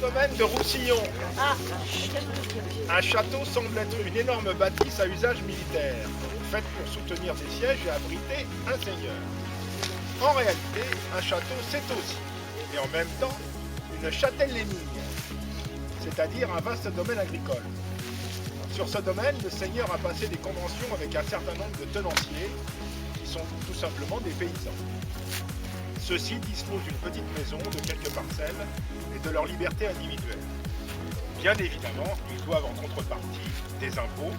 domaine de Roussillon. Un château semble être une énorme bâtisse à usage militaire, faite pour soutenir des sièges et abriter un seigneur. En réalité, un château c'est aussi, et en même temps, une châtellenie, c'est-à-dire un vaste domaine agricole. Sur ce domaine, le seigneur a passé des conventions avec un certain nombre de tenanciers, qui sont tout simplement des paysans. Ceux-ci disposent d'une petite maison, de quelques parcelles et de leur liberté individuelle. Bien évidemment, ils doivent en contrepartie des impôts,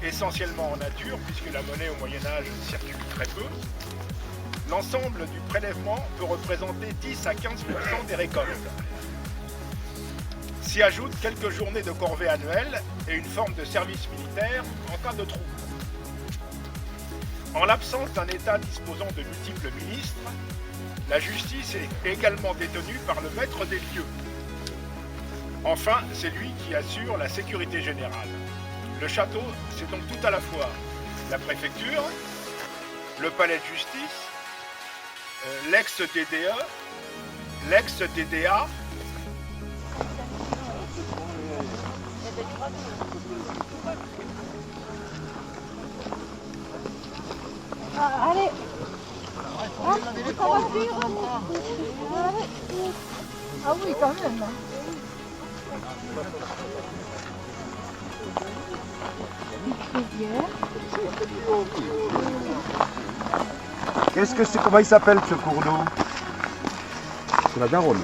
essentiellement en nature, puisque la monnaie au Moyen-Âge circule très peu. L'ensemble du prélèvement peut représenter 10 à 15% des récoltes. S'y ajoutent quelques journées de corvée annuelles et une forme de service militaire en cas de trouble. En l'absence d'un État disposant de multiples ministres, la justice est également détenue par le maître des lieux. Enfin, c'est lui qui assure la sécurité générale. Le château, c'est donc tout à la fois la préfecture, le palais de justice, l'ex-DDE, l'ex-DDA, allez. Ah oui, quand même. Qu'est-ce que c'est? Comment il s'appelle ce cours d'eau? C'est la Garonne.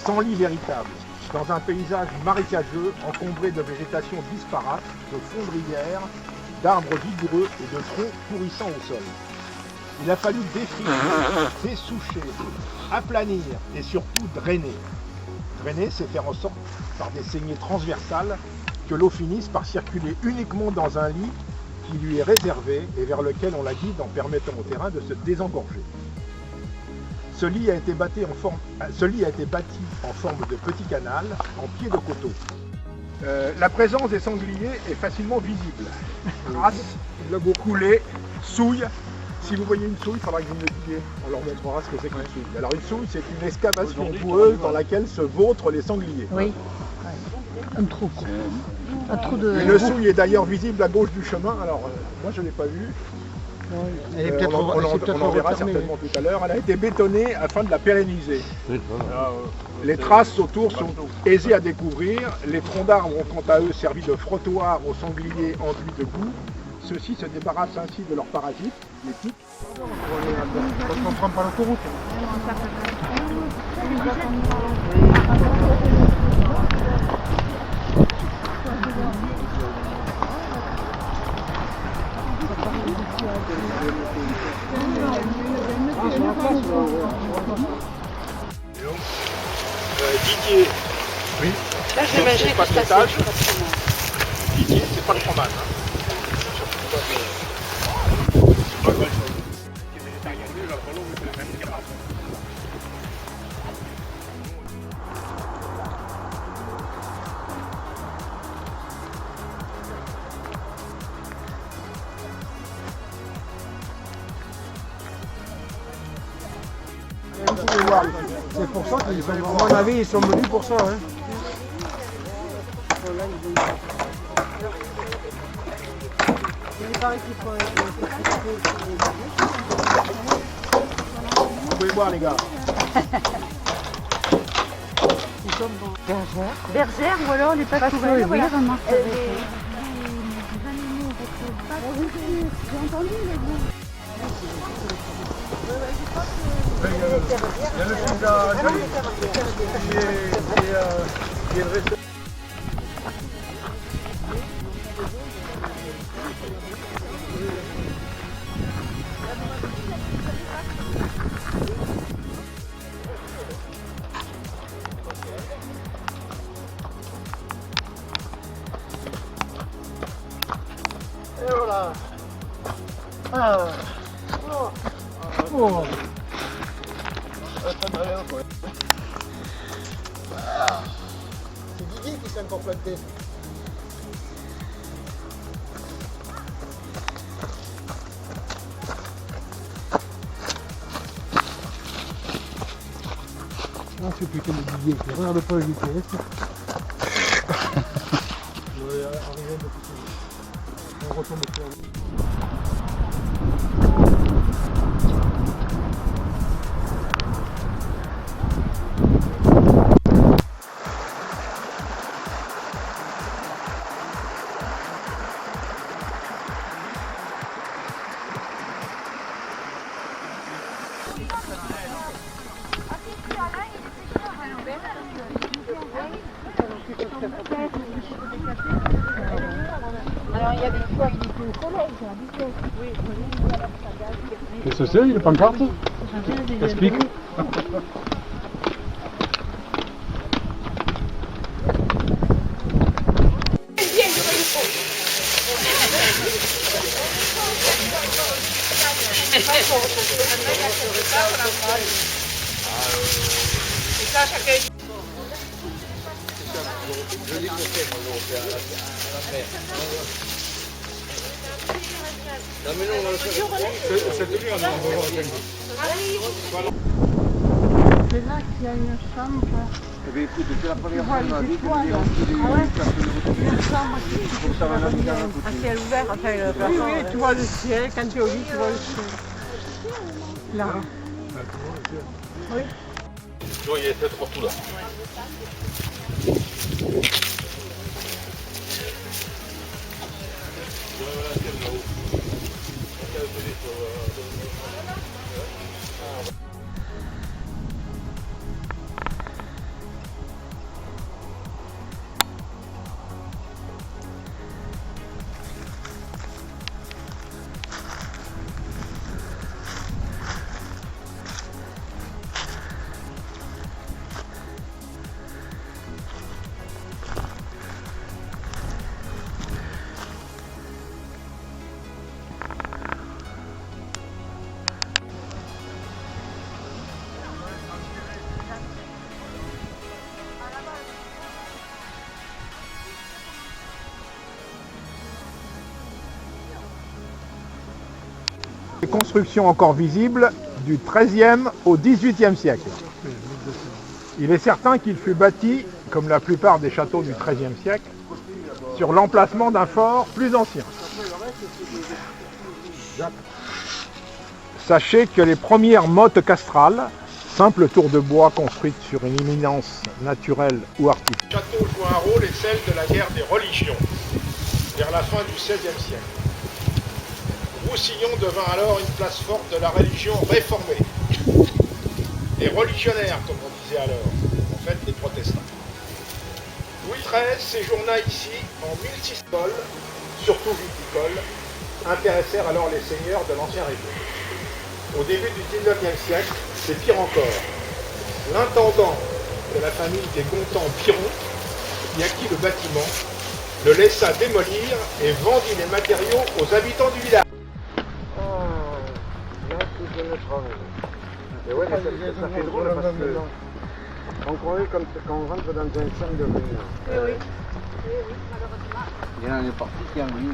sans lit véritable, dans un paysage marécageux encombré de végétation disparate, de fondrières, d'arbres vigoureux et de troncs pourrissant au sol. Il a fallu défricher, dessoucher, aplanir et surtout drainer. Drainer, c'est faire en sorte, par des saignées transversales, que l'eau finisse par circuler uniquement dans un lit qui lui est réservé et vers lequel on la guide en permettant au terrain de se désengorger. Ce lit a été bâti en forme de petit canal en pied de coteau. La présence des sangliers est facilement visible. Race, logo coulé, souille. Si vous voyez une souille, il faudra que vous me le disiez. On leur montrera ce que c'est qu'une souille. Alors une souille, c'est une excavation boueuse dans laquelle se vautrent les sangliers. Oui. Un trou. Un trou de... Une souille est d'ailleurs visible à gauche du chemin. Alors moi je ne l'ai pas vue. Elle est peut-être on en verra certainement tout à l'heure. Elle a été bétonnée afin de la pérenniser. Les traces autour sont aisées à découvrir. Les troncs d'arbres ont quant à eux servi de frottoir aux sangliers enduits de boue. Ceux-ci se débarrassent ainsi de leurs parasites, les tiques. On ne prend pas l'autoroute. Didier. Oui. Là, j'imagine que c'est pas Didier, c'est pas le fromage. C'est pour ça qu'ils sont, à mon avis, ils sont venus pour ça. Hein. Vous pouvez voir les gars. Bergère ou alors les pâtes couvertes. Oui, vraiment. J'ai entendu les mots. Il y a le chef qui est le restaurant. Et voilà. Ah. Oh. Oh. C'est Didier qui s'est encore planté. Ah, c'est plutôt le billet. Regarde pas le GPS. On retombe au plan. Alors il y a des fois il était au collège, à 17. Oui. Qu'est-ce que c'est, il est pancarte? Explique. C'est là qu'il y a une chambre. Eh bien écoute, c'est la première Tu fois vois de ma les vie que je étoiles. viens au Ah ouais. Une chambre qui pour ça va la vie dans la à ciel ouvert, enfin le plafond. Oui, tu vois le ciel, quand tu es au lit, tu vois le ciel. Là. Oui. Non, il y a peut-être partout là. Les constructions encore visibles du XIIIe au XVIIIe siècle. Il est certain qu'il fut bâti, comme la plupart des châteaux du XIIIe siècle, sur l'emplacement d'un fort plus ancien. Sachez que les premières mottes castrales, simples tours de bois construites sur une éminence naturelle ou artificielle. Le château joue un rôle et celle de la guerre des religions, vers la fin du XVIe siècle. Roussillon devint alors une place forte de la religion réformée. Les religionnaires, comme on disait alors, en fait les protestants. Louis XIII séjourna ici en 1600, surtout viticoles, intéressèrent alors les seigneurs de l'Ancien Régime. Au début du XIXe siècle, c'est pire encore. L'intendant de la famille des Gontans Piron, qui acquit le bâtiment, le laissa démolir et vendit les matériaux aux habitants du village. Et ouais, mais ça fait drôle parce que on croirait comme quand on rentre dans un champ de ruines. Oui. Il y en a une partie qui est en ligne.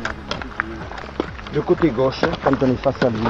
Le côté gauche, quand on est face à lui.